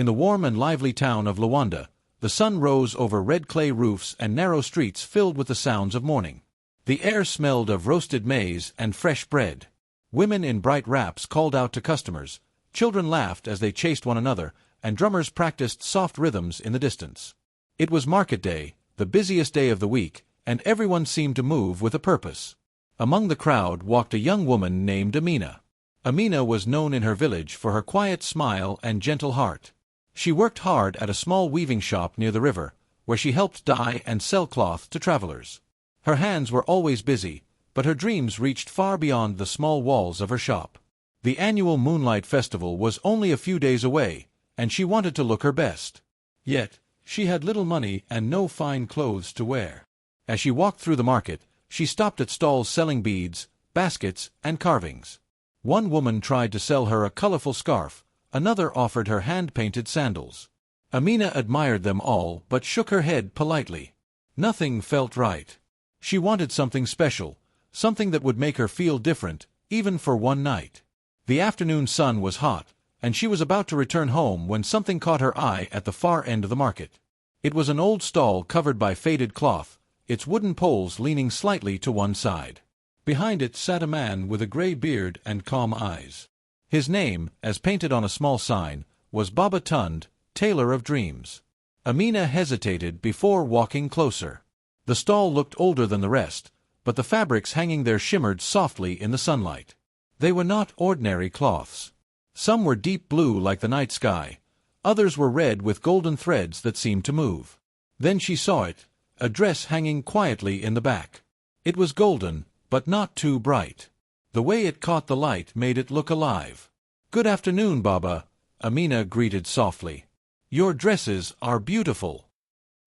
In the warm and lively town of Luanda, the sun rose over red clay roofs and narrow streets filled with the sounds of morning. The air smelled of roasted maize and fresh bread. Women in bright wraps called out to customers, children laughed as they chased one another, and drummers practiced soft rhythms in the distance. It was market day, the busiest day of the week, and everyone seemed to move with a purpose. Among the crowd walked a young woman named Amina. Amina was known in her village for her quiet smile and gentle heart. She worked hard at a small weaving shop near the river, where she helped dye and sell cloth to travelers. Her hands were always busy, but her dreams reached far beyond the small walls of her shop. The annual Moonlight Festival was only a few days away, and she wanted to look her best. Yet, she had little money and no fine clothes to wear. As she walked through the market, she stopped at stalls selling beads, baskets, and carvings. One woman tried to sell her a colorful scarf, another offered her hand-painted sandals. Amina admired them all but shook her head politely. Nothing felt right. She wanted something special, something that would make her feel different, even for one night. The afternoon sun was hot, and she was about to return home when something caught her eye at the far end of the market. It was an old stall covered by faded cloth, its wooden poles leaning slightly to one side. Behind it sat a man with a gray beard and calm eyes. His name, as painted on a small sign, was Baba Tund, Tailor of Dreams. Amina hesitated before walking closer. The stall looked older than the rest, but the fabrics hanging there shimmered softly in the sunlight. They were not ordinary cloths. Some were deep blue like the night sky, others were red with golden threads that seemed to move. Then she saw it, a dress hanging quietly in the back. It was golden, but not too bright. The way it caught the light made it look alive. "Good afternoon, Baba," Amina greeted softly. "Your dresses are beautiful."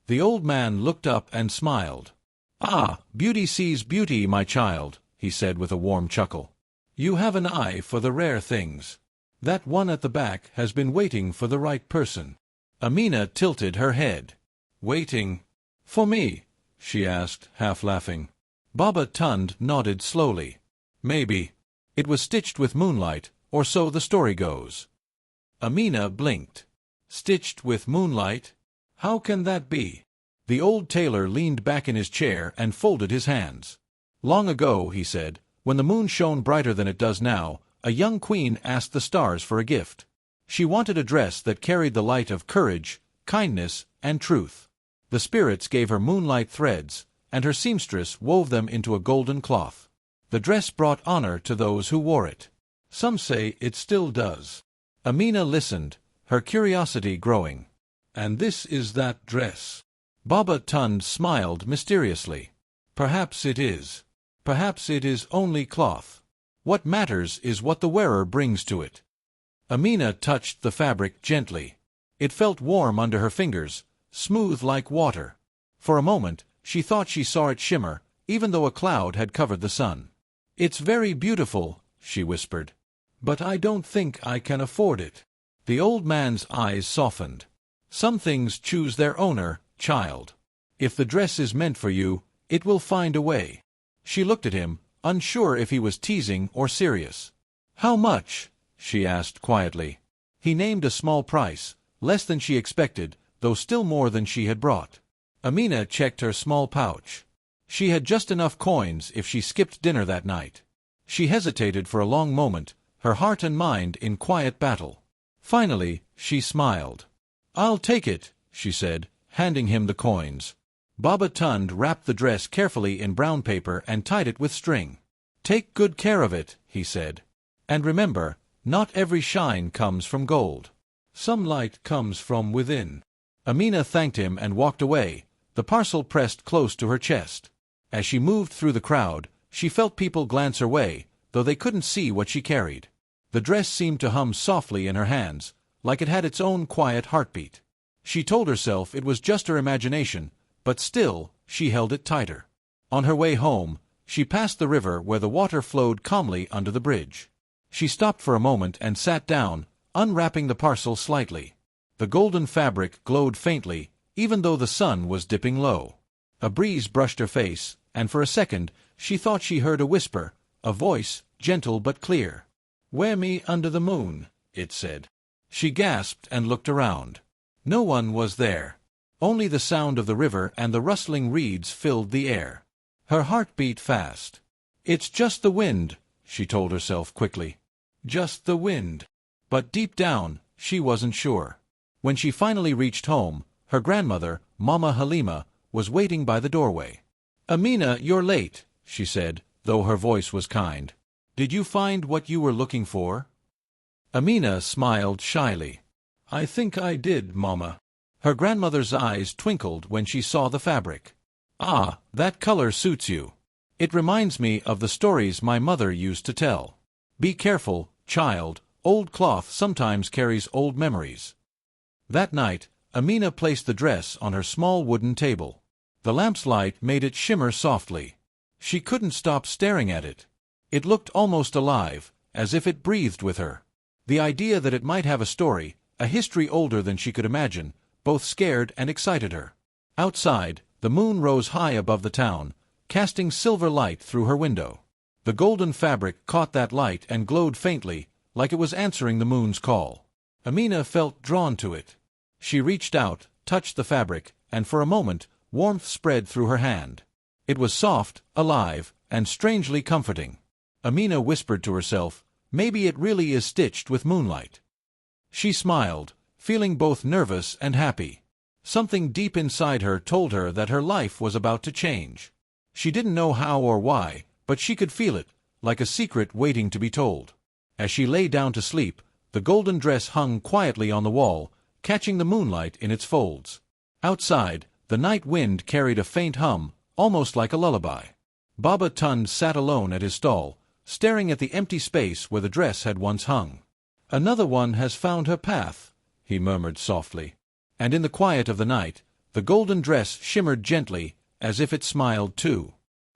The old man looked up and smiled. "Ah, beauty sees beauty, my child," he said with a warm chuckle. "You have an eye for the rare things. That one at the back has been waiting for the right person." Amina tilted her head. "Waiting? For me?" she asked, half laughing. Baba Tund nodded slowly. "Maybe. It was stitched with moonlight, or so the story goes." Amina blinked. "Stitched with moonlight? How can that be?" The old tailor leaned back in his chair and folded his hands. "Long ago," he said, "when the moon shone brighter than it does now, a young queen asked the stars for a gift. She wanted a dress that carried the light of courage, kindness, and truth. The spirits gave her moonlight threads, and her seamstress wove them into a golden cloth. The dress brought honor to those who wore it. Some say it still does." Amina listened, her curiosity growing. "And this is that dress?" Baba Tund smiled mysteriously. "Perhaps it is. Perhaps it is only cloth. What matters is what the wearer brings to it." Amina touched the fabric gently. It felt warm under her fingers, smooth like water. For a moment, she thought she saw it shimmer, even though a cloud had covered the sun. "It's very beautiful," she whispered. "But I don't think I can afford it." The old man's eyes softened. "Some things choose their owner, child. If the dress is meant for you, it will find a way." She looked at him, unsure if he was teasing or serious. "How much?" she asked quietly. He named a small price, less than she expected, though still more than she had brought. Amina checked her small pouch. She had just enough coins if she skipped dinner that night. She hesitated for a long moment, her heart and mind in quiet battle. Finally, she smiled. "I'll take it," she said, handing him the coins. Baba Tund wrapped the dress carefully in brown paper and tied it with string. "Take good care of it," he said. "And remember, not every shine comes from gold. Some light comes from within." Amina thanked him and walked away, the parcel pressed close to her chest. As she moved through the crowd, she felt people glance her way, though they couldn't see what she carried. The dress seemed to hum softly in her hands, like it had its own quiet heartbeat. She told herself it was just her imagination, but still, she held it tighter. On her way home, she passed the river where the water flowed calmly under the bridge. She stopped for a moment and sat down, unwrapping the parcel slightly. The golden fabric glowed faintly, even though the sun was dipping low. A breeze brushed her face, and for a second, she thought she heard a whisper, a voice, gentle but clear. "Wear me under the moon," it said. She gasped and looked around. No one was there. Only the sound of the river and the rustling reeds filled the air. Her heart beat fast. "It's just the wind," she told herself quickly. Just the wind. But deep down, she wasn't sure. When she finally reached home, her grandmother, Mama Halima, was waiting by the doorway. "Amina, you're late," she said, though her voice was kind. "Did you find what you were looking for?" Amina smiled shyly. "I think I did, Mama." Her grandmother's eyes twinkled when she saw the fabric. "Ah, that color suits you. It reminds me of the stories my mother used to tell. Be careful, child, old cloth sometimes carries old memories." That night, Amina placed the dress on her small wooden table. The lamp's light made it shimmer softly. She couldn't stop staring at it. It looked almost alive, as if it breathed with her. The idea that it might have a story, a history older than she could imagine, both scared and excited her. Outside, the moon rose high above the town, casting silver light through her window. The golden fabric caught that light and glowed faintly, like it was answering the moon's call. Amina felt drawn to it. She reached out, touched the fabric, and for a moment, warmth spread through her hand. It was soft, alive, and strangely comforting. Amina whispered to herself, "Maybe it really is stitched with moonlight." She smiled, feeling both nervous and happy. Something deep inside her told her that her life was about to change. She didn't know how or why, but she could feel it, like a secret waiting to be told. As she lay down to sleep, the golden dress hung quietly on the wall, catching the moonlight in its folds. Outside, the night wind carried a faint hum, almost like a lullaby. Baba Tund sat alone at his stall, staring at the empty space where the dress had once hung. "Another one has found her path," he murmured softly. And in the quiet of the night, the golden dress shimmered gently, as if it smiled too.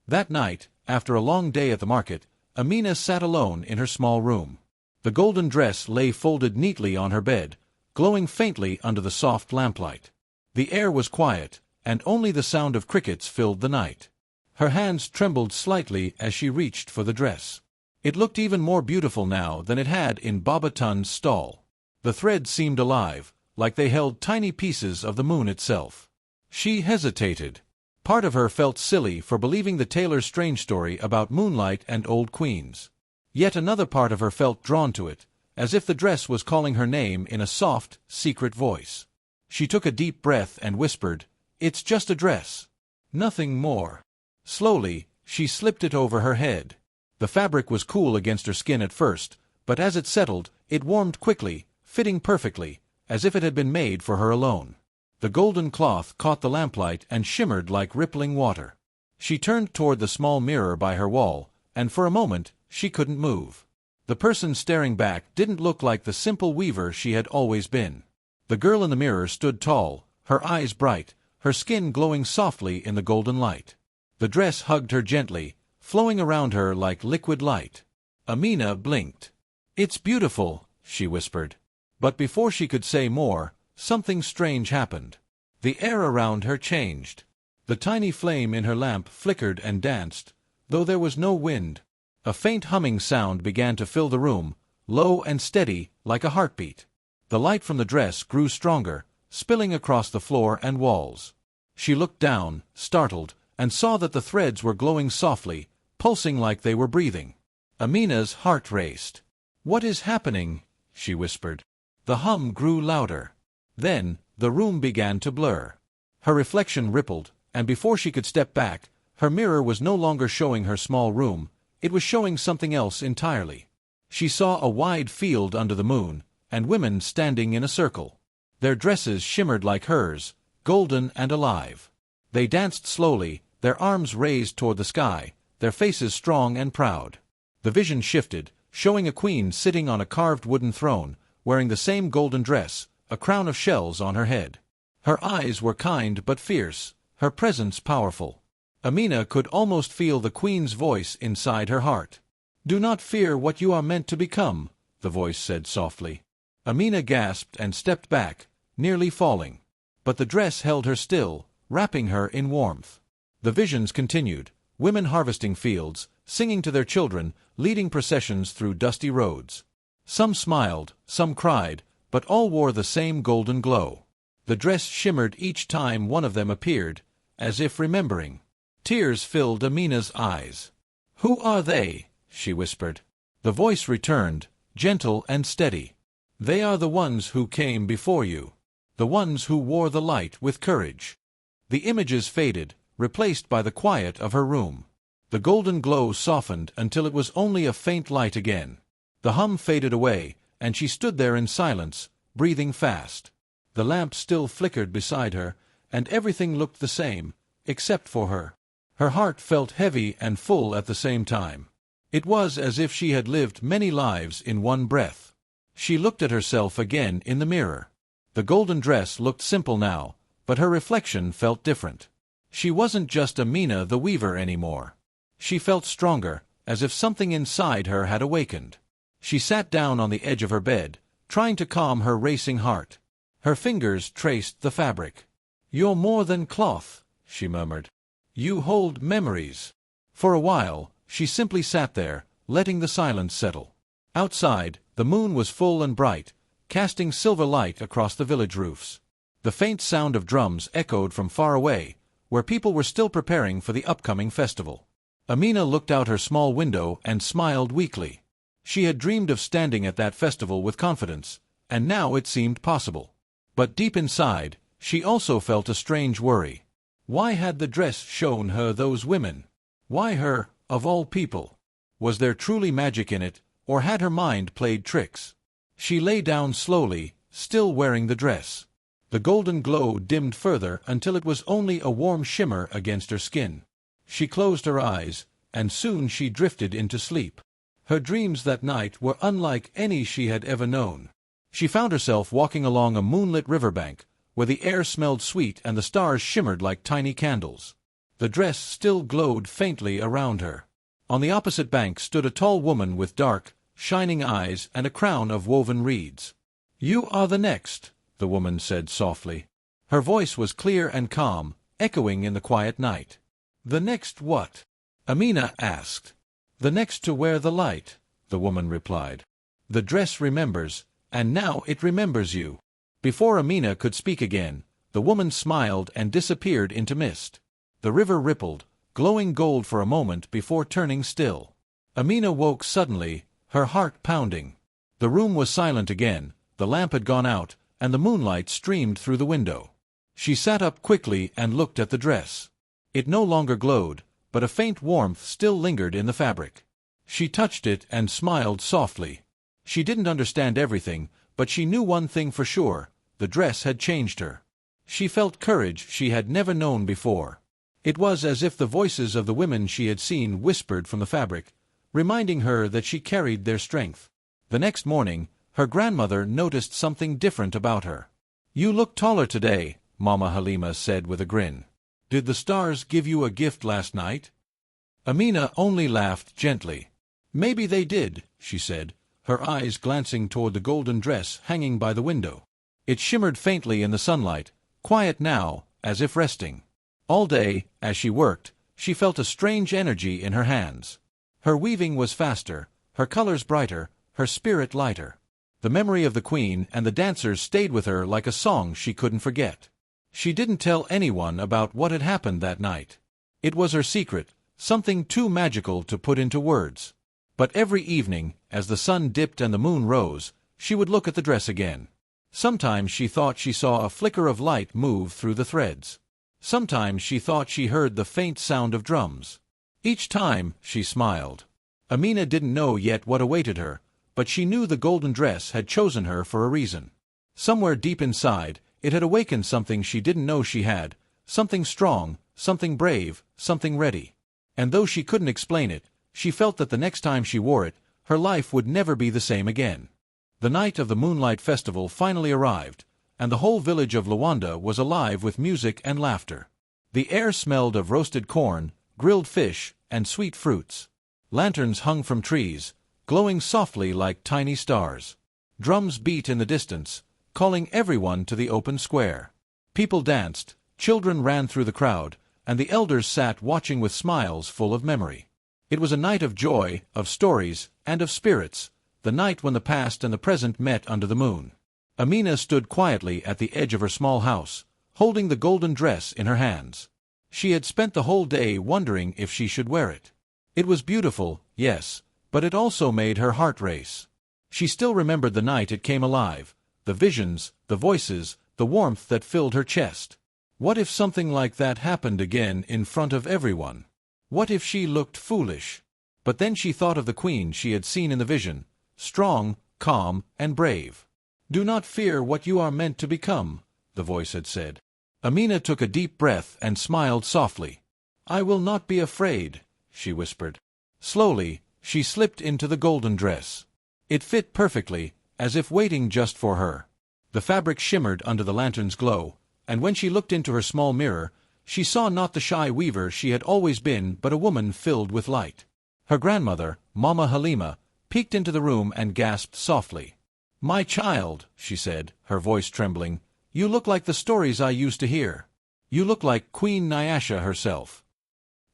That night, after a long day at the market, Amina sat alone in her small room. The golden dress lay folded neatly on her bed, glowing faintly under the soft lamplight. The air was quiet, and only the sound of crickets filled the night. Her hands trembled slightly as she reached for the dress. It looked even more beautiful now than it had in Baba Tund's stall. The threads seemed alive, like they held tiny pieces of the moon itself. She hesitated. Part of her felt silly for believing the tailor's strange story about moonlight and old queens. Yet another part of her felt drawn to it, as if the dress was calling her name in a soft, secret voice. She took a deep breath and whispered, "It's just a dress. Nothing more." Slowly, she slipped it over her head. The fabric was cool against her skin at first, but as it settled, it warmed quickly, fitting perfectly, as if it had been made for her alone. The golden cloth caught the lamplight and shimmered like rippling water. She turned toward the small mirror by her wall, and for a moment, she couldn't move. The person staring back didn't look like the simple weaver she had always been. The girl in the mirror stood tall, her eyes bright, her skin glowing softly in the golden light. The dress hugged her gently, flowing around her like liquid light. Amina blinked. "It's beautiful," she whispered. But before she could say more, something strange happened. The air around her changed. The tiny flame in her lamp flickered and danced, though there was no wind. A faint humming sound began to fill the room, low and steady, like a heartbeat. The light from the dress grew stronger, spilling across the floor and walls. She looked down, startled, and saw that the threads were glowing softly, pulsing like they were breathing. Amina's heart raced. "What is happening?" she whispered. The hum grew louder. Then, the room began to blur. Her reflection rippled, and before she could step back, her mirror was no longer showing her small room, it was showing something else entirely. She saw a wide field under the moon, and women standing in a circle. Their dresses shimmered like hers, golden and alive. They danced slowly, their arms raised toward the sky, their faces strong and proud. The vision shifted, showing a queen sitting on a carved wooden throne, wearing the same golden dress, a crown of shells on her head. Her eyes were kind but fierce, her presence powerful. Amina could almost feel the queen's voice inside her heart. "Do not fear what you are meant to become," the voice said softly. Amina gasped and stepped back, nearly falling. But the dress held her still, wrapping her in warmth. The visions continued, women harvesting fields, singing to their children, leading processions through dusty roads. Some smiled, some cried, but all wore the same golden glow. The dress shimmered each time one of them appeared, as if remembering. Tears filled Amina's eyes. "Who are they?" she whispered. The voice returned, gentle and steady. "They are the ones who came before you. The ones who wore the light with courage." The images faded, replaced by the quiet of her room. The golden glow softened until it was only a faint light again. The hum faded away, and she stood there in silence, breathing fast. The lamp still flickered beside her, and everything looked the same, except for her. Her heart felt heavy and full at the same time. It was as if she had lived many lives in one breath. She looked at herself again in the mirror. The golden dress looked simple now, but her reflection felt different. She wasn't just Amina the weaver anymore. She felt stronger, as if something inside her had awakened. She sat down on the edge of her bed, trying to calm her racing heart. Her fingers traced the fabric. "You're more than cloth," she murmured. "You hold memories." For a while, she simply sat there, letting the silence settle. Outside, the moon was full and bright, casting silver light across the village roofs. The faint sound of drums echoed from far away, where people were still preparing for the upcoming festival. Amina looked out her small window and smiled weakly. She had dreamed of standing at that festival with confidence, and now it seemed possible. But deep inside, she also felt a strange worry. Why had the dress shown her those women? Why her, of all people? Was there truly magic in it, or had her mind played tricks? She lay down slowly, still wearing the dress. The golden glow dimmed further until it was only a warm shimmer against her skin. She closed her eyes, and soon she drifted into sleep. Her dreams that night were unlike any she had ever known. She found herself walking along a moonlit riverbank, where the air smelled sweet and the stars shimmered like tiny candles. The dress still glowed faintly around her. On the opposite bank stood a tall woman with dark, shining eyes and a crown of woven reeds. "You are the next," the woman said softly. Her voice was clear and calm, echoing in the quiet night. "The next what?" Amina asked. "The next to wear the light," the woman replied. "The dress remembers, and now it remembers you." Before Amina could speak again, the woman smiled and disappeared into mist. The river rippled, glowing gold for a moment before turning still. Amina woke suddenly, her heart pounding. The room was silent again, the lamp had gone out, and the moonlight streamed through the window. She sat up quickly and looked at the dress. It no longer glowed, but a faint warmth still lingered in the fabric. She touched it and smiled softly. She didn't understand everything, but she knew one thing for sure: the dress had changed her. She felt courage she had never known before. It was as if the voices of the women she had seen whispered from the fabric, reminding her that she carried their strength. The next morning, her grandmother noticed something different about her. "You look taller today," Mama Halima said with a grin. "Did the stars give you a gift last night?" Amina only laughed gently. "Maybe they did," she said, her eyes glancing toward the golden dress hanging by the window. It shimmered faintly in the sunlight, quiet now, as if resting. All day, as she worked, she felt a strange energy in her hands. Her weaving was faster, her colors brighter, her spirit lighter. The memory of the queen and the dancers stayed with her like a song she couldn't forget. She didn't tell anyone about what had happened that night. It was her secret, something too magical to put into words. But every evening, as the sun dipped and the moon rose, she would look at the dress again. Sometimes she thought she saw a flicker of light move through the threads. Sometimes she thought she heard the faint sound of drums. Each time, she smiled. Amina didn't know yet what awaited her, but she knew the golden dress had chosen her for a reason. Somewhere deep inside, it had awakened something she didn't know she had, something strong, something brave, something ready. And though she couldn't explain it, she felt that the next time she wore it, her life would never be the same again. The night of the Moonlight Festival finally arrived, and the whole village of Luanda was alive with music and laughter. The air smelled of roasted corn, grilled fish, and sweet fruits. Lanterns hung from trees, glowing softly like tiny stars. Drums beat in the distance, calling everyone to the open square. People danced, children ran through the crowd, and the elders sat watching with smiles full of memory. It was a night of joy, of stories, and of spirits, the night when the past and the present met under the moon. Amina stood quietly at the edge of her small house, holding the golden dress in her hands. She had spent the whole day wondering if she should wear it. It was beautiful, yes, but it also made her heart race. She still remembered the night it came alive, the visions, the voices, the warmth that filled her chest. What if something like that happened again in front of everyone? What if she looked foolish? But then she thought of the queen she had seen in the vision, strong, calm, and brave. "Do not fear what you are meant to become," the voice had said. Amina took a deep breath and smiled softly. "I will not be afraid," she whispered. Slowly, she slipped into the golden dress. It fit perfectly, as if waiting just for her. The fabric shimmered under the lantern's glow, and when she looked into her small mirror, she saw not the shy weaver she had always been but a woman filled with light. Her grandmother, Mama Halima, peeked into the room and gasped softly. "My child," she said, her voice trembling, "you look like the stories I used to hear. You look like Queen Nyasha herself."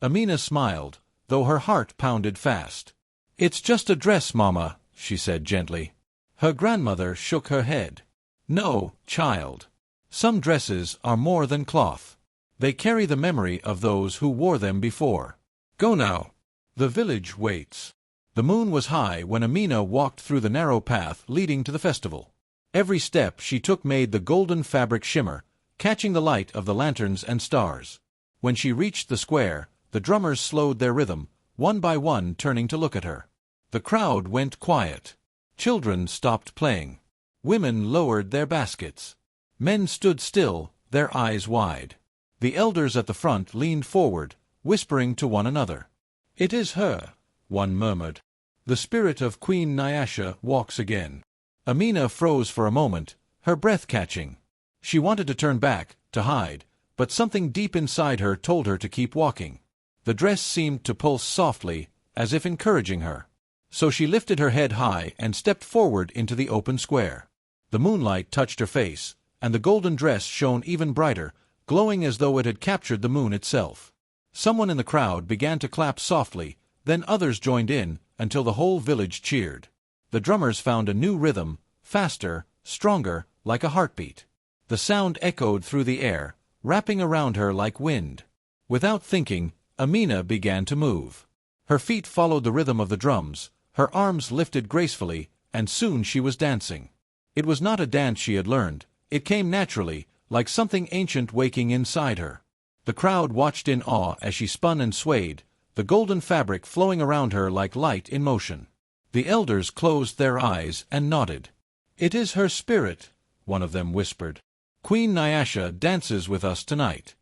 Amina smiled, though her heart pounded fast. "It's just a dress, Mama," she said gently. Her grandmother shook her head. "No, child. Some dresses are more than cloth. They carry the memory of those who wore them before. Go now. The village waits." The moon was high when Amina walked through the narrow path leading to the festival. Every step she took made the golden fabric shimmer, catching the light of the lanterns and stars. When she reached the square, the drummers slowed their rhythm, one by one turning to look at her. The crowd went quiet. Children stopped playing. Women lowered their baskets. Men stood still, their eyes wide. The elders at the front leaned forward, whispering to one another. "It is her," one murmured. "The spirit of Queen Nyasha walks again." Amina froze for a moment, her breath catching. She wanted to turn back, to hide, but something deep inside her told her to keep walking. The dress seemed to pulse softly, as if encouraging her. So she lifted her head high and stepped forward into the open square. The moonlight touched her face, and the golden dress shone even brighter, glowing as though it had captured the moon itself. Someone in the crowd began to clap softly, then others joined in, until the whole village cheered. The drummers found a new rhythm, faster, stronger, like a heartbeat. The sound echoed through the air, wrapping around her like wind. Without thinking, Amina began to move. Her feet followed the rhythm of the drums, her arms lifted gracefully, and soon she was dancing. It was not a dance she had learned, it came naturally, like something ancient waking inside her. The crowd watched in awe as she spun and swayed, the golden fabric flowing around her like light in motion. The elders closed their eyes and nodded. "It is her spirit," one of them whispered. "Queen Nyasha dances with us tonight."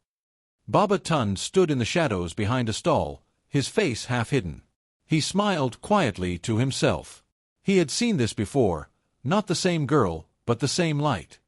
Baba Tun stood in the shadows behind a stall, his face half hidden. He smiled quietly to himself. He had seen this before, not the same girl, but the same light.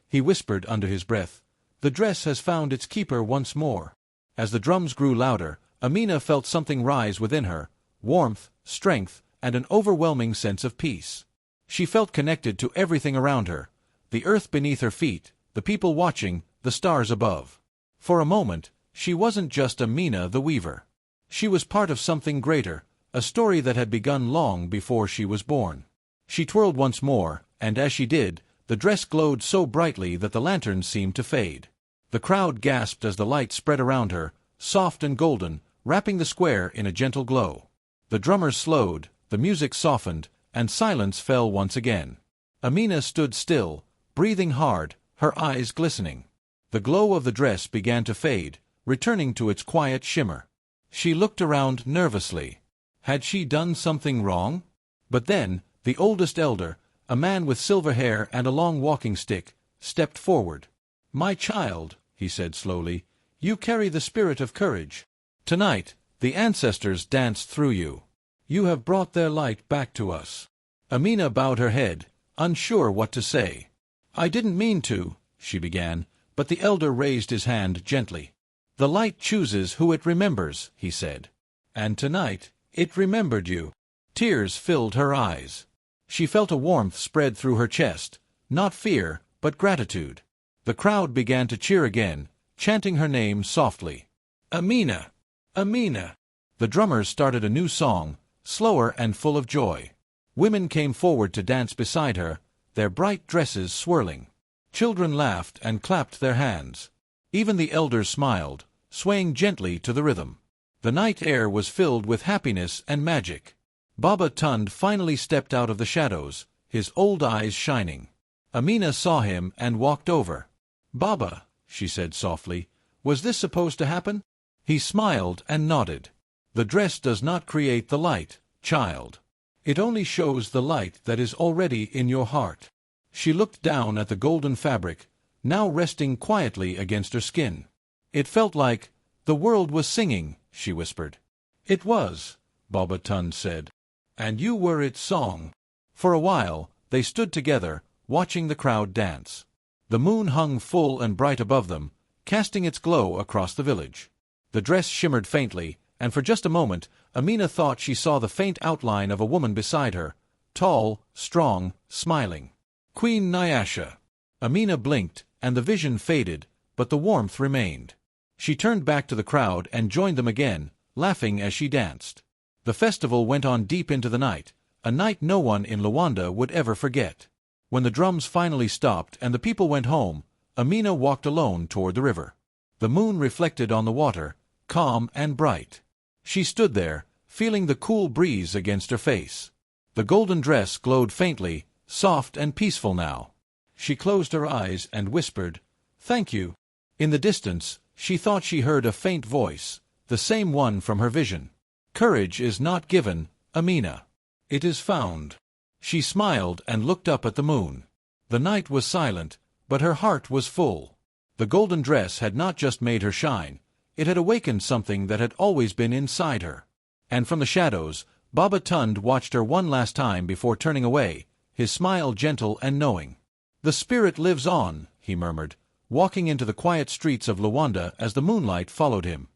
He whispered under his breath, "The dress has found its keeper once more." As the drums grew louder, Amina felt something rise within her, warmth, strength, and an overwhelming sense of peace. She felt connected to everything around her, the earth beneath her feet, the people watching, the stars above. For a moment, she wasn't just Amina the weaver. She was part of something greater, a story that had begun long before she was born. She twirled once more, and as she did, the dress glowed so brightly that the lanterns seemed to fade. The crowd gasped as the light spread around her, soft and golden, wrapping the square in a gentle glow. The drummers slowed, the music softened, and silence fell once again. Amina stood still, breathing hard, her eyes glistening. The glow of the dress began to fade, returning to its quiet shimmer. She looked around nervously. Had she done something wrong? But then, the oldest elder, a man with silver hair and a long walking stick, stepped forward. "My child," he said slowly, "you carry the spirit of courage. Tonight, the ancestors danced through you. You have brought their light back to us." Amina bowed her head, unsure what to say. "I didn't mean to," she began, but the elder raised his hand gently. "The light chooses who it remembers," he said. "And tonight, it remembered you." Tears filled her eyes. She felt a warmth spread through her chest, not fear, but gratitude. The crowd began to cheer again, chanting her name softly. "Amina! Amina!" The drummers started a new song, slower and full of joy. Women came forward to dance beside her, their bright dresses swirling. Children laughed and clapped their hands. Even the elders smiled, swaying gently to the rhythm. The night air was filled with happiness and magic. Baba Tund finally stepped out of the shadows, his old eyes shining. Amina saw him and walked over. "Baba," she said softly, "was this supposed to happen?" He smiled and nodded. "The dress does not create the light, child. It only shows the light that is already in your heart." She looked down at the golden fabric, now resting quietly against her skin. "It felt like the world was singing," she whispered. "It was," Baba Tund said. "And you were its song." For a while, they stood together, watching the crowd dance. The moon hung full and bright above them, casting its glow across the village. The dress shimmered faintly, and for just a moment, Amina thought she saw the faint outline of a woman beside her, tall, strong, smiling. Queen Nyasha. Amina blinked, and the vision faded, but the warmth remained. She turned back to the crowd and joined them again, laughing as she danced. The festival went on deep into the night, a night no one in Luanda would ever forget. When the drums finally stopped and the people went home, Amina walked alone toward the river. The moon reflected on the water, calm and bright. She stood there, feeling the cool breeze against her face. The golden dress glowed faintly, soft and peaceful now. She closed her eyes and whispered, "Thank you." In the distance, she thought she heard a faint voice, the same one from her vision. "Courage is not given, Amina. It is found." She smiled and looked up at the moon. The night was silent, but her heart was full. The golden dress had not just made her shine, it had awakened something that had always been inside her. And from the shadows, Baba Tund watched her one last time before turning away, his smile gentle and knowing. "The spirit lives on," he murmured, walking into the quiet streets of Luanda as the moonlight followed him.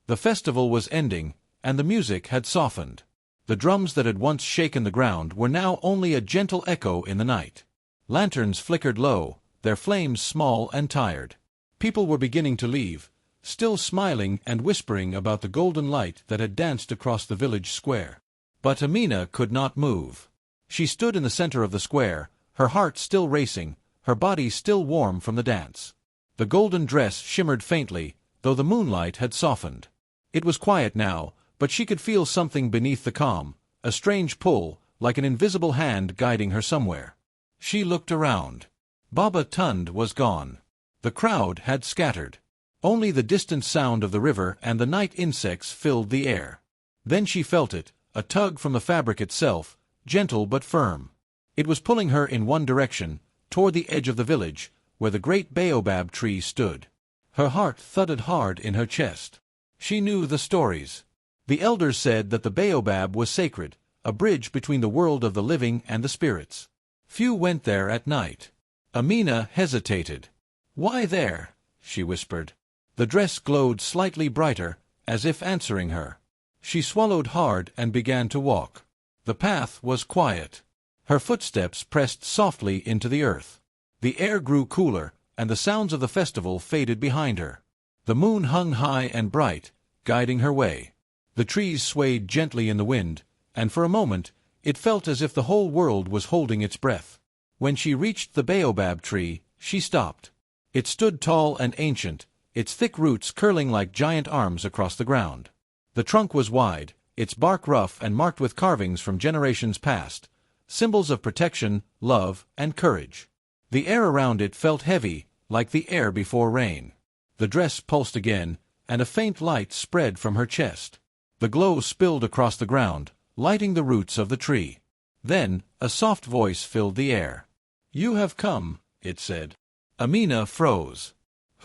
The festival was ending, and the music had softened. The drums that had once shaken the ground were now only a gentle echo in the night. Lanterns flickered low, their flames small and tired. People were beginning to leave, still smiling and whispering about the golden light that had danced across the village square. But Amina could not move. She stood in the center of the square, her heart still racing, her body still warm from the dance. The golden dress shimmered faintly, though the moonlight had softened. It was quiet now, but she could feel something beneath the calm, a strange pull, like an invisible hand guiding her somewhere. She looked around. Baba Tund was gone. The crowd had scattered. Only the distant sound of the river and the night insects filled the air. Then she felt it, a tug from the fabric itself, gentle but firm. It was pulling her in one direction, toward the edge of the village, where the great baobab tree stood. Her heart thudded hard in her chest. She knew the stories. The elders said that the baobab was sacred, a bridge between the world of the living and the spirits. Few went there at night. Amina hesitated. "Why there?" she whispered. The dress glowed slightly brighter, as if answering her. She swallowed hard and began to walk. The path was quiet. Her footsteps pressed softly into the earth. The air grew cooler, and the sounds of the festival faded behind her. The moon hung high and bright, guiding her way. The trees swayed gently in the wind, and for a moment, it felt as if the whole world was holding its breath. When she reached the baobab tree, she stopped. It stood tall and ancient, its thick roots curling like giant arms across the ground. The trunk was wide, its bark rough and marked with carvings from generations past, symbols of protection, love, and courage. The air around it felt heavy, like the air before rain. The dress pulsed again, and a faint light spread from her chest. The glow spilled across the ground, lighting the roots of the tree. Then, a soft voice filled the air. "You have come," it said. Amina froze.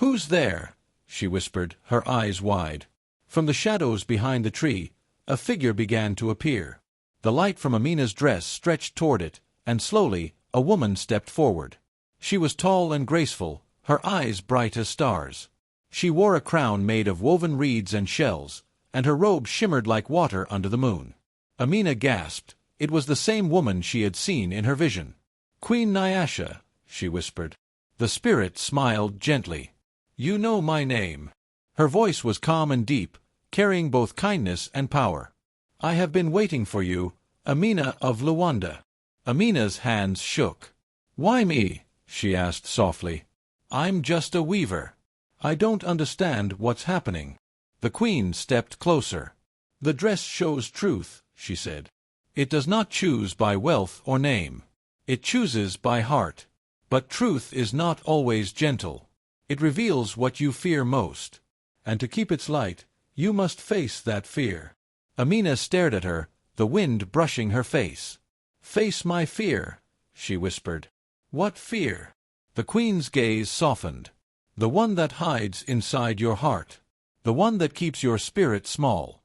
"Who's there?" she whispered, her eyes wide. From the shadows behind the tree, a figure began to appear. The light from Amina's dress stretched toward it, and slowly, a woman stepped forward. She was tall and graceful, her eyes bright as stars. She wore a crown made of woven reeds and shells, and her robe shimmered like water under the moon. Amina gasped. It was the same woman she had seen in her vision. "Queen Nyasha," she whispered. The spirit smiled gently. "You know my name." Her voice was calm and deep, carrying both kindness and power. "I have been waiting for you, Amina of Luanda." Amina's hands shook. "Why me?" she asked softly. "I'm just a weaver. I don't understand what's happening." The queen stepped closer. "The dress shows truth," she said. "It does not choose by wealth or name. It chooses by heart. But truth is not always gentle. It reveals what you fear most. And to keep its light, you must face that fear." Amina stared at her, the wind brushing her face. "Face my fear," she whispered. "What fear?" The queen's gaze softened. "The one that hides inside your heart. The one that keeps your spirit small."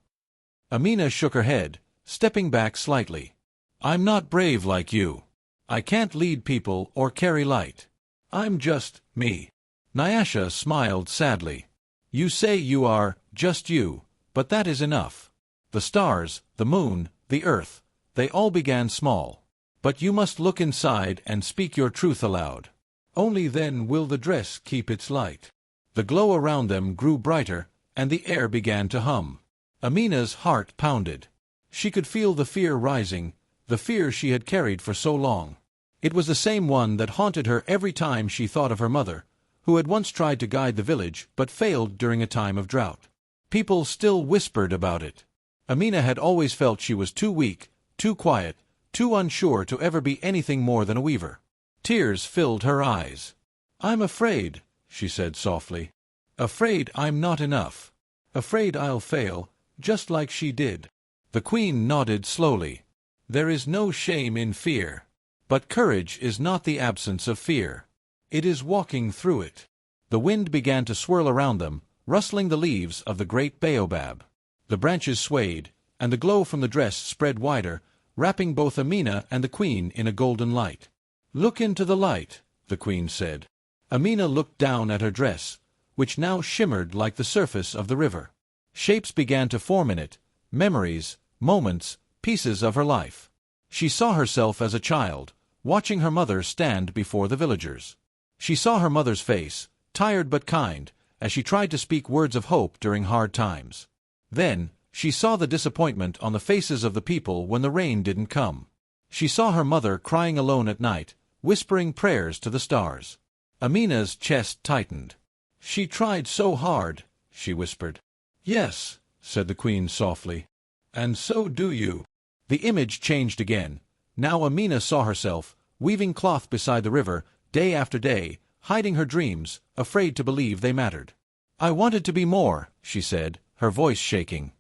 Amina shook her head, stepping back slightly. "I'm not brave like you. I can't lead people or carry light. I'm just me." Nyasha smiled sadly. "You say you are just you, but that is enough. The stars, the moon, the earth, they all began small. But you must look inside and speak your truth aloud. Only then will the dress keep its light." The glow around them grew brighter, and the air began to hum. Amina's heart pounded. She could feel the fear rising, the fear she had carried for so long. It was the same one that haunted her every time she thought of her mother, who had once tried to guide the village but failed during a time of drought. People still whispered about it. Amina had always felt she was too weak, too quiet, too unsure to ever be anything more than a weaver. Tears filled her eyes. "I'm afraid," she said softly. "Afraid I'm not enough. Afraid I'll fail, just like she did." The queen nodded slowly. "There is no shame in fear. But courage is not the absence of fear. It is walking through it." The wind began to swirl around them, rustling the leaves of the great baobab. The branches swayed, and the glow from the dress spread wider, wrapping both Amina and the queen in a golden light. "Look into the light," the queen said. Amina looked down at her dress, which now shimmered like the surface of the river. Shapes began to form in it, memories, moments, pieces of her life. She saw herself as a child, watching her mother stand before the villagers. She saw her mother's face, tired but kind, as she tried to speak words of hope during hard times. Then, she saw the disappointment on the faces of the people when the rain didn't come. She saw her mother crying alone at night, whispering prayers to the stars. Amina's chest tightened. "She tried so hard," she whispered. "Yes," said the queen softly. "And so do you." The image changed again. Now Amina saw herself, weaving cloth beside the river, day after day, hiding her dreams, afraid to believe they mattered. "I wanted to be more," she said, her voice shaking.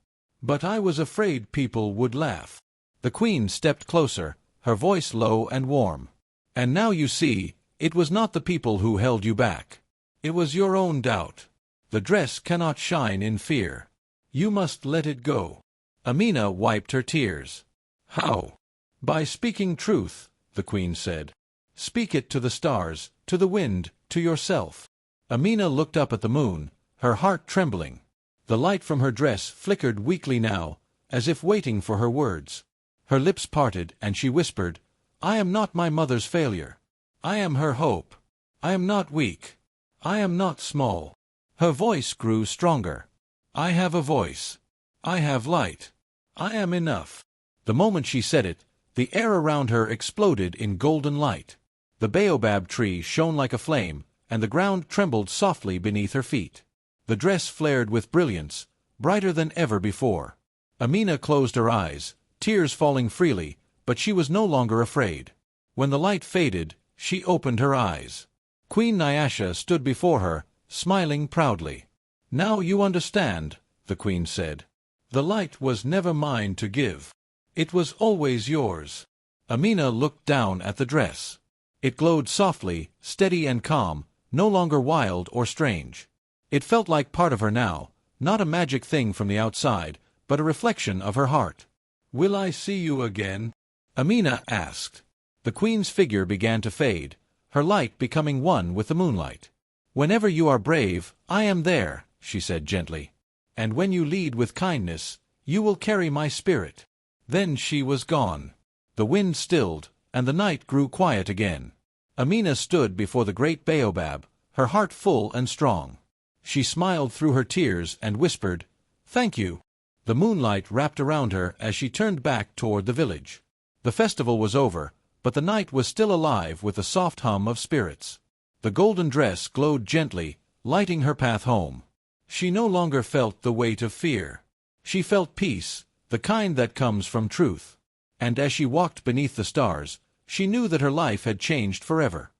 "But I was afraid people would laugh." The queen stepped closer, her voice low and warm. "And now you see, it was not the people who held you back. It was your own doubt. The dress cannot shine in fear. You must let it go." Amina wiped her tears. "How?" "By speaking truth," the queen said. "Speak it to the stars, to the wind, to yourself." Amina looked up at the moon, her heart trembling. The light from her dress flickered weakly now, as if waiting for her words. Her lips parted, and she whispered, "I am not my mother's failure. I am her hope. I am not weak. I am not small." Her voice grew stronger. "I have a voice. I have light. I am enough." The moment she said it, the air around her exploded in golden light. The baobab tree shone like a flame, and the ground trembled softly beneath her feet. The dress flared with brilliance, brighter than ever before. Amina closed her eyes, tears falling freely, but she was no longer afraid. When the light faded, she opened her eyes. Queen Nyasha stood before her, smiling proudly. "Now you understand," the queen said. "The light was never mine to give. It was always yours." Amina looked down at the dress. It glowed softly, steady and calm, no longer wild or strange. It felt like part of her now, not a magic thing from the outside, but a reflection of her heart. "Will I see you again?" Amina asked. The queen's figure began to fade, her light becoming one with the moonlight. "Whenever you are brave, I am there," she said gently. "And when you lead with kindness, you will carry my spirit." Then she was gone. The wind stilled, and the night grew quiet again. Amina stood before the great baobab, her heart full and strong. She smiled through her tears and whispered, "Thank you." The moonlight wrapped around her as she turned back toward the village. The festival was over, but the night was still alive with the soft hum of spirits. The golden dress glowed gently, lighting her path home. She no longer felt the weight of fear. She felt peace, the kind that comes from truth. And as she walked beneath the stars, she knew that her life had changed forever.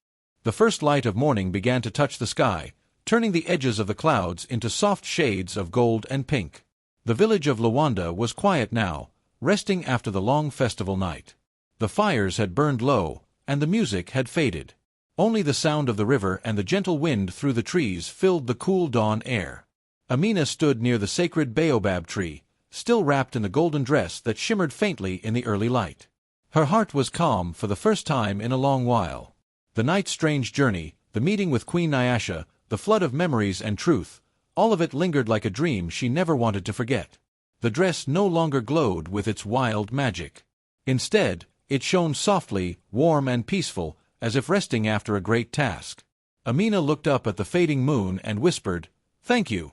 The first light of morning began to touch the sky, turning the edges of the clouds into soft shades of gold and pink. The village of Luanda was quiet now, resting after the long festival night. The fires had burned low, and the music had faded. Only the sound of the river and the gentle wind through the trees filled the cool dawn air. Amina stood near the sacred baobab tree, still wrapped in the golden dress that shimmered faintly in the early light. Her heart was calm for the first time in a long while. The night's strange journey, the meeting with Queen Nyasha, the flood of memories and truth, all of it lingered like a dream she never wanted to forget. The dress no longer glowed with its wild magic. Instead, it shone softly, warm and peaceful, as if resting after a great task. Amina looked up at the fading moon and whispered, "Thank you."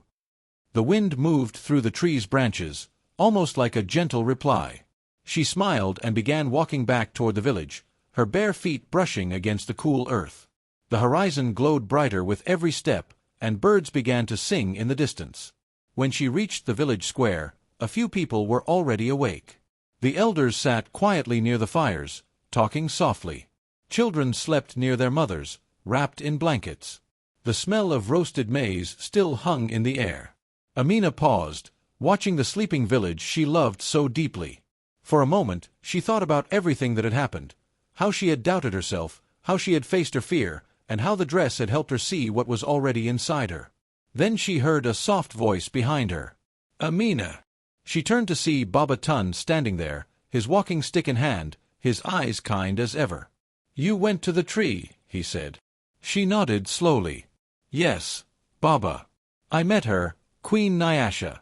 The wind moved through the tree's branches, almost like a gentle reply. She smiled and began walking back toward the village, her bare feet brushing against the cool earth. The horizon glowed brighter with every step, and birds began to sing in the distance. When she reached the village square, a few people were already awake. The elders sat quietly near the fires, talking softly. Children slept near their mothers, wrapped in blankets. The smell of roasted maize still hung in the air. Amina paused, watching the sleeping village she loved so deeply. For a moment, she thought about everything that had happened, how she had doubted herself, how she had faced her fear, and how the dress had helped her see what was already inside her. Then she heard a soft voice behind her. "Amina!" She turned to see Baba Tun standing there, his walking stick in hand, his eyes kind as ever. "You went to the tree," he said. She nodded slowly. "Yes, Baba. I met her, Queen Nyasha."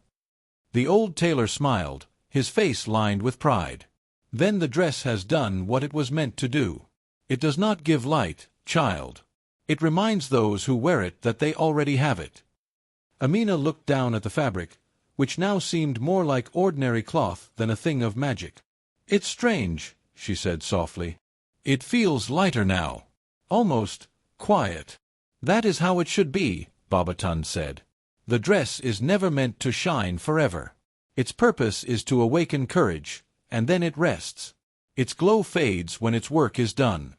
The old tailor smiled, his face lined with pride. "Then the dress has done what it was meant to do. It does not give light, child. It reminds those who wear it that they already have it." Amina looked down at the fabric, which now seemed more like ordinary cloth than a thing of magic. "It's strange," she said softly. "It feels lighter now. Almost quiet." "That is how it should be," Baba Tun said. "The dress is never meant to shine forever. Its purpose is to awaken courage, and then it rests. Its glow fades when its work is done."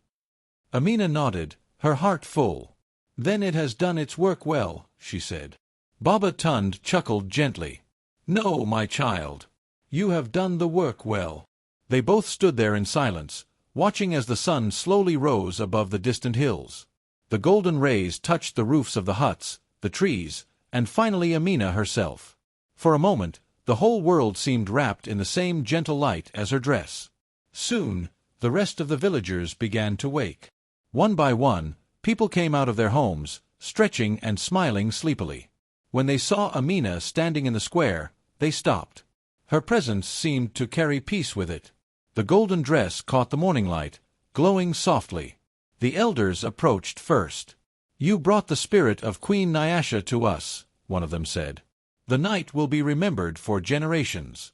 Amina nodded, her heart full. "Then it has done its work well," she said. Baba Tun chuckled gently. "No, my child. You have done the work well." They both stood there in silence, watching as the sun slowly rose above the distant hills. The golden rays touched the roofs of the huts, the trees, and finally Amina herself. For a moment, the whole world seemed wrapped in the same gentle light as her dress. Soon, the rest of the villagers began to wake. One by one, people came out of their homes, stretching and smiling sleepily. When they saw Amina standing in the square, they stopped. Her presence seemed to carry peace with it. The golden dress caught the morning light, glowing softly. The elders approached first. "You brought the spirit of Queen Nyasha to us," one of them said. "The night will be remembered for generations."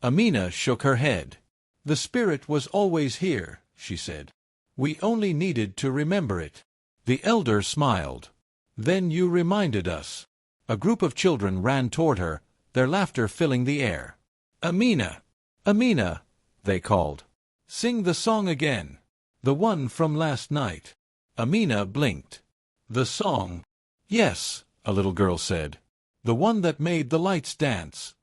Amina shook her head. "The spirit was always here," she said. "We only needed to remember it." The elder smiled. "Then you reminded us." A group of children ran toward her, their laughter filling the air. "Amina! Amina!" they called. "Sing the song again. The one from last night." Amina blinked. "The song?" "Yes," a little girl said. "The one that made the lights dance."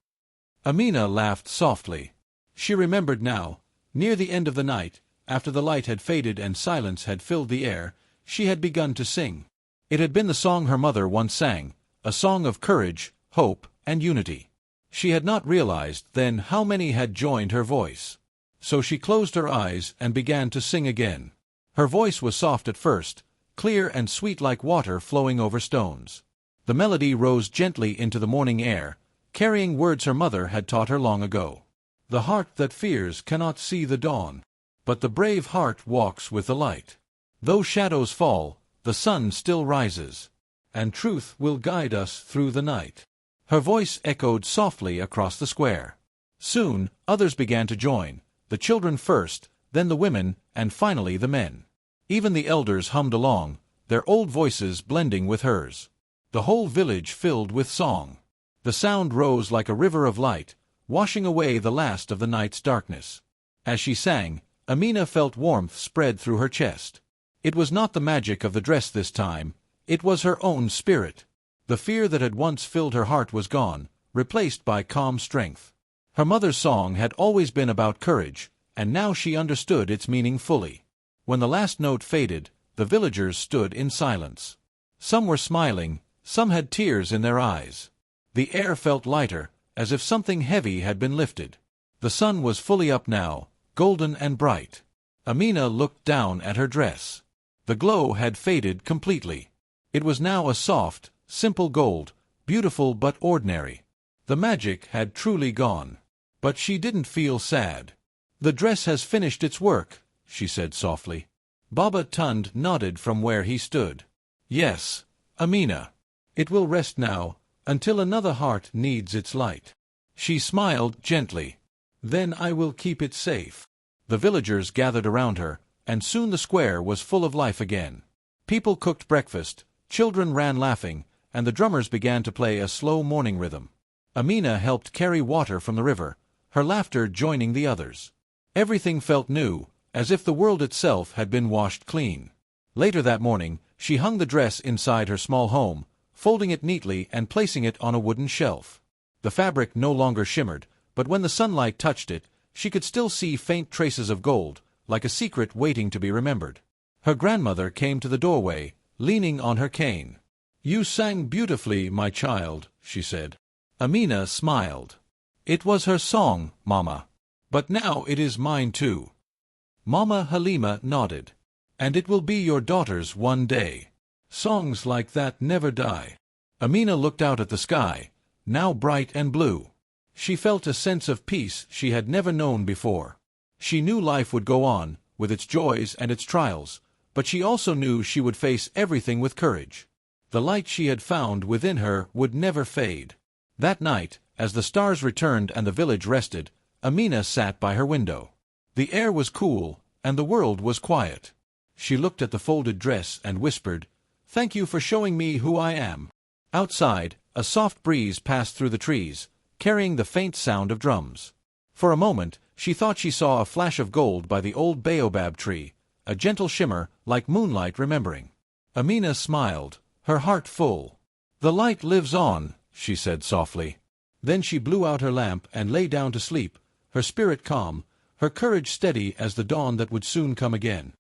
Amina laughed softly. She remembered now, near the end of the night, after the light had faded and silence had filled the air, she had begun to sing. It had been the song her mother once sang, a song of courage, hope, and unity. She had not realized then how many had joined her voice. So she closed her eyes and began to sing again. Her voice was soft at first, clear and sweet like water flowing over stones. The melody rose gently into the morning air, carrying words her mother had taught her long ago. "The heart that fears cannot see the dawn, but the brave heart walks with the light. Though shadows fall, the sun still rises, and truth will guide us through the night." Her voice echoed softly across the square. Soon, others began to join, the children first, then the women, and finally the men. Even the elders hummed along, their old voices blending with hers. The whole village filled with song. The sound rose like a river of light, washing away the last of the night's darkness. As she sang, Amina felt warmth spread through her chest. It was not the magic of the dress this time, it was her own spirit. The fear that had once filled her heart was gone, replaced by calm strength. Her mother's song had always been about courage, and now she understood its meaning fully. When the last note faded, the villagers stood in silence. Some were smiling, some had tears in their eyes. The air felt lighter, as if something heavy had been lifted. The sun was fully up now, golden and bright. Amina looked down at her dress. The glow had faded completely. It was now a soft, simple gold, beautiful but ordinary. The magic had truly gone. But she didn't feel sad. "The dress has finished its work," she said softly. Baba Tund nodded from where he stood. "Yes, Amina. It will rest now, until another heart needs its light." She smiled gently. "Then I will keep it safe." The villagers gathered around her, and soon the square was full of life again. People cooked breakfast, children ran laughing, and the drummers began to play a slow morning rhythm. Amina helped carry water from the river, her laughter joining the others. Everything felt new, as if the world itself had been washed clean. Later that morning, she hung the dress inside her small home, folding it neatly and placing it on a wooden shelf. The fabric no longer shimmered, but when the sunlight touched it, she could still see faint traces of gold, like a secret waiting to be remembered. Her grandmother came to the doorway, leaning on her cane. "You sang beautifully, my child," she said. Amina smiled. "It was her song, Mama. But now it is mine too." Mama Halima nodded. "And it will be your daughter's one day. Songs like that never die." Amina looked out at the sky, now bright and blue. She felt a sense of peace she had never known before. She knew life would go on, with its joys and its trials, but she also knew she would face everything with courage. The light she had found within her would never fade. That night, as the stars returned and the village rested, Amina sat by her window. The air was cool, and the world was quiet. She looked at the folded dress and whispered, "Thank you for showing me who I am." Outside, a soft breeze passed through the trees, carrying the faint sound of drums. For a moment, she thought she saw a flash of gold by the old baobab tree, a gentle shimmer, like moonlight remembering. Amina smiled, her heart full. "The light lives on," she said softly. Then she blew out her lamp and lay down to sleep, her spirit calm, her courage steady as the dawn that would soon come again.